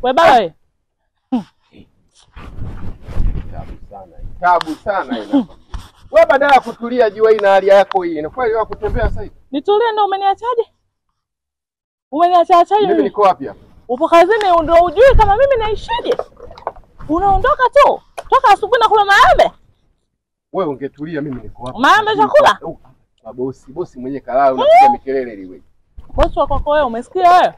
Wewe baba wewe. Tabu sana ina. Wewe badala ya kutulia jua hii na hali yako hii, inakuwa leo kutembea sasa hivi. Nitulie ndio umeniachaje? Umeniachaje? Mimi niko wapi hapa? Upo kazini ndio ujui kama mimi naishije? Unaondoka tu. Toka asubuhi na kula maembe. Wewe ungetulia, mimi niko wapi? Maembe chakula? Bosi mwenye kalala unapiga mikelele liwe. Bosi wako kwa wewe umesikia wewe?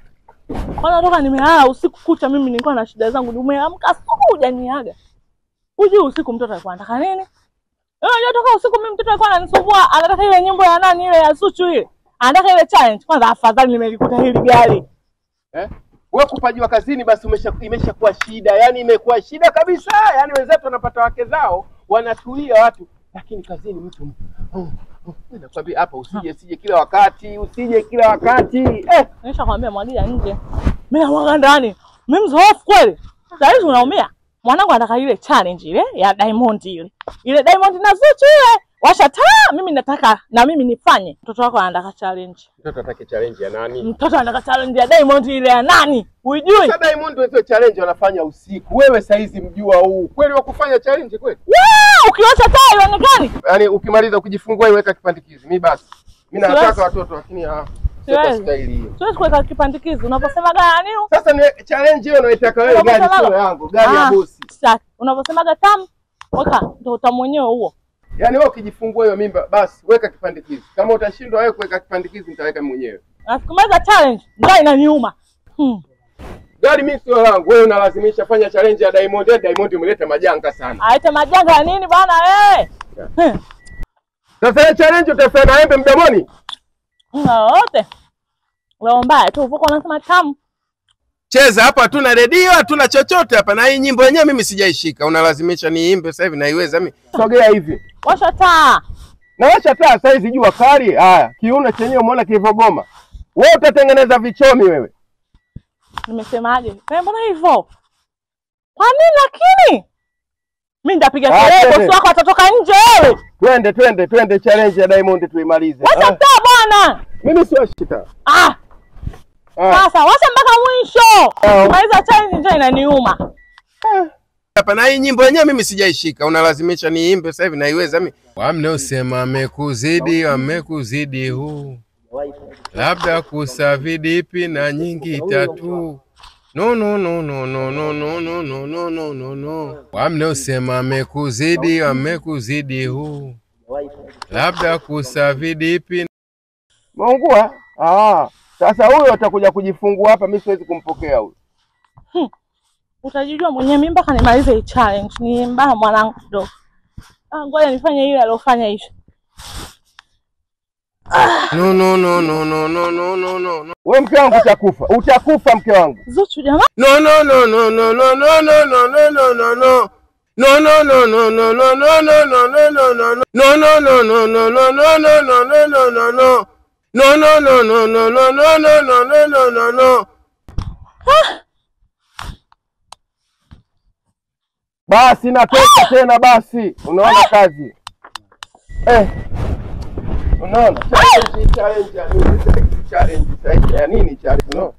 Kwanza toka nimelala usiku kucha mimi nilikuwa na shida zangu. Nimeamka asubuhi hujaniaga. Uje usiku mtoto alikuwa anataka nini? Wewe toka usiku mimi mtoto alikuwa ananisumbua, anataka ile nyimbo ya nani ile ya Zuchu ile. Anataka ile challenge. Kwanza afadhali nimelikuta hili gari. Wewe kupajiwa kazini basi imeshakuwa shida. Yaani imekuwa shida kabisa. Yaani wenzetu wanapata wake zao, wanatulia watu, lakini kazini mtu nakwambia hapa usije kila wakati, Nishakwambia mwagia nje. Mimi namwaga ndani. Mimi mzoefu kweli. Sasa hivi unaumia. Mwanangu anataka ile challenge ile ya Diamond ile. Ile Diamond na Zuchu ile. Washa taa, mimi nataka na mimi nifanye. Mtoto wako anataka challenge. Mtoto anataka challenge ya nani? Mtoto anataka challenge ya Diamond ile ya nani? Unijui? Sasa Diamond wewe challenge wanafanya usiku. Wewe saizi mjua huu. Kweli wa kufanya challenge kweli? Ukiacha taa ionekani. Yaani ukimaliza kujifungua iweka kipandikizi. Mimi basi. Mimi nataka watoto lakini siwezi kuweka kipandikizi. Unaposema gani? Sasa ni challenge hiyo unaitaka wewe, gari sio yangu, gari ya bosi. Sasa unaposema tamu, weka ndio utamu mwenyewe huo. Yaani wewe ukijifungua hiyo mimba basi weka kipandikizi. Kama utashindwa wewe kuweka kipandikizi nitaweka mwenyewe. Nafikumeza challenge, ndio inaniuma. Gari mimi sio langu, wewe unalazimisha fanya challenge ya Diamond. Diamond umeleta majanga sana. Aita majanga ya nini bwana wewe? Sasa challenge utafanya na embe mdomoni? Wote. Leo mbaya tu uko unasema tamu. Cheza hapa, hatuna redio, hatuna chochote hapa, na hii nyimbo yenyewe mimi sijaishika. Unalazimisha niimbe sasa hivi, naiweza mimi. Sogea hivi. Washa taa. Na washa taa sasa hizi jua kali. Haya, kiuno chenyewe umeona kilivogoma. Wewe utatengeneza vichomi wewe. Nimesemaje? Mbona hivyo? Kwa nini lakini? Mimi ndapiga kelele, bosi wako atatoka nje wewe. Twende challenge ya Diamond tuimalize. Washa taa bwana. Mimi si washita. Sasa washa mpaka mwisho. Maliza challenge ndio inaniuma. Hapa na hii nyimbo yenyewe mimi sijaishika. Unalazimisha niimbe sasa hivi, naiweza mimi. Wamnosema amekuzidi huu. Labda kusavidi ipi na nyingi tatu. No. Wamnosema amekuzidi huu. Labda kusavidi ipi. Maungua? Sasa huyo atakuja kujifungua hapa, mimi siwezi kumpokea huyo. Utajijua mwenyewe, mimi mpaka nimalize hii challenge. Ni mbaya mwanangu ndo. Ngoja nifanye ile alofanya hicho. No. Wewe mke wangu utakufa mke wangu. Zuchu jamaa. No. Basi natoka tena basi. Unaona kazi. Unaona? Challenge ya nini challenge no?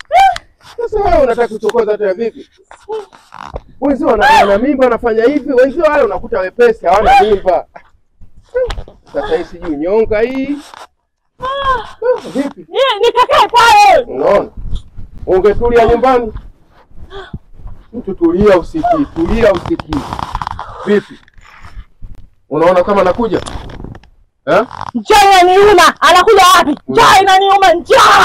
Sasa wewe unataka kuchokoza hata vipi? Wenzio wana mimba wanafanya hivi, wenzio wale unakuta wepesi hawana mimba. Sasa hii sijui nyonga hii. Vipi? Nikakae pale. Unaona? Ungetulia nyumbani. Mtu tulia usiki. Vipi? Unaona kama anakuja? Njaa inaniuma. Anakuja wapi? Njaa inaniuma, njaa.